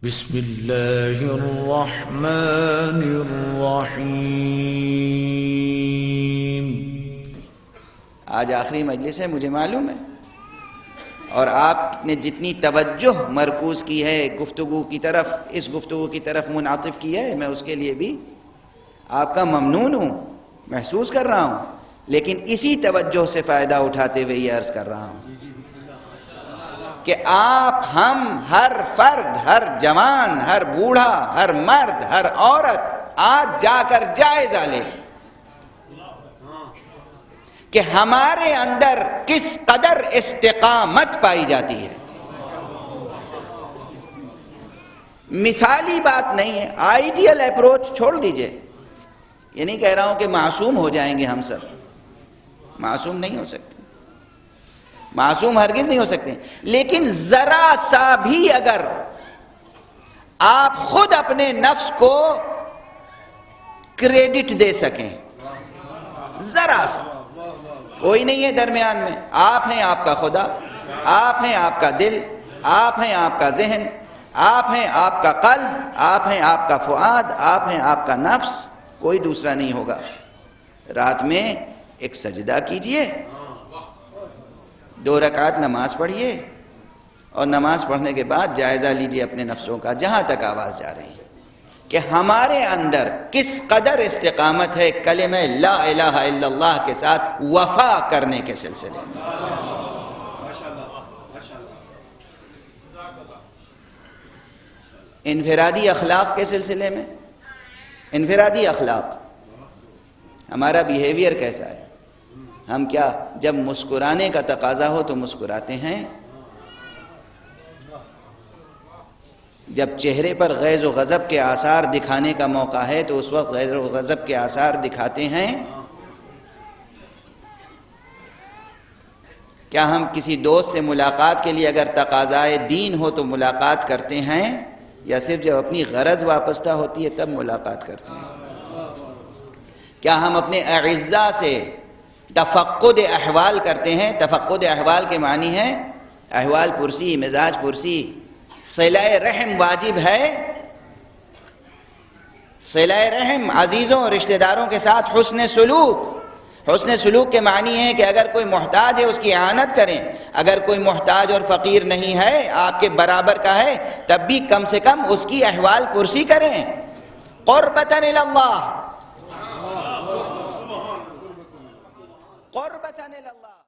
بسم اللہ الرحمن الرحیم۔ آج آخری مجلس ہے، مجھے معلوم ہے، اور آپ نے جتنی توجہ مرکوز کی ہے گفتگو کی طرف، اس گفتگو کی طرف منعطف کی ہے، میں اس کے لیے بھی آپ کا ممنون ہوں، محسوس کر رہا ہوں، لیکن اسی توجہ سے فائدہ اٹھاتے ہوئے یہ عرض کر رہا ہوں کہ آپ، ہم، ہر فرد، ہر جوان، ہر بوڑھا، ہر مرد، ہر عورت آج جا کر جائزہ لے کہ ہمارے اندر کس قدر استقامت پائی جاتی ہے۔ مثالی بات نہیں ہے، آئیڈیل اپروچ چھوڑ دیجئے۔ یہ نہیں کہہ رہا ہوں کہ معصوم ہو جائیں گے ہم سب، معصوم نہیں ہو سکتے، معصوم ہرگز نہیں ہو سکتے، لیکن ذرا سا بھی اگر آپ خود اپنے نفس کو کریڈٹ دے سکیں، ذرا سا، کوئی نہیں ہے درمیان میں، آپ ہیں آپ کا خدا، آپ ہیں آپ کا دل، آپ ہیں آپ کا ذہن، آپ ہیں آپ کا قلب، آپ ہیں آپ کا فؤاد، آپ ہیں آپ کا نفس، کوئی دوسرا نہیں ہوگا۔ رات میں ایک سجدہ کیجئے، 2 رکعت نماز پڑھیے، اور نماز پڑھنے کے بعد جائزہ لیجئے اپنے نفسوں کا، جہاں تک آواز جا رہی ہے، کہ ہمارے اندر کس قدر استقامت ہے کلمہ لا الہ الا اللہ کے ساتھ وفا کرنے کے سلسلے میں۔ انفرادی اخلاق کے سلسلے میں، انفرادی اخلاق، ہمارا بیہیویئر کیسا ہے؟ ہم کیا جب مسکرانے کا تقاضا ہو تو مسکراتے ہیں؟ جب چہرے پر غیظ و غضب کے آثار دکھانے کا موقع ہے تو اس وقت غیظ و غضب کے آثار دکھاتے ہیں؟ کیا ہم کسی دوست سے ملاقات کے لیے اگر تقاضائے دین ہو تو ملاقات کرتے ہیں، یا صرف جب اپنی غرض وابستہ ہوتی ہے تب ملاقات کرتے ہیں؟ کیا ہم اپنے اعزاء سے تفقد احوال کرتے ہیں؟ تفقد احوال کے معنی ہے احوال پرسی، مزاج پرسی۔ صلہ رحم واجب ہے، صلہ رحم، عزیزوں رشتہ داروں کے ساتھ حسن سلوک۔ حسن سلوک کے معنی ہے کہ اگر کوئی محتاج ہے اس کی اعانت کریں، اگر کوئی محتاج اور فقیر نہیں ہے، آپ کے برابر کا ہے، تب بھی کم سے کم اس کی احوال پرسی کریں، قربتاً اللہ، قربتاً اللہ۔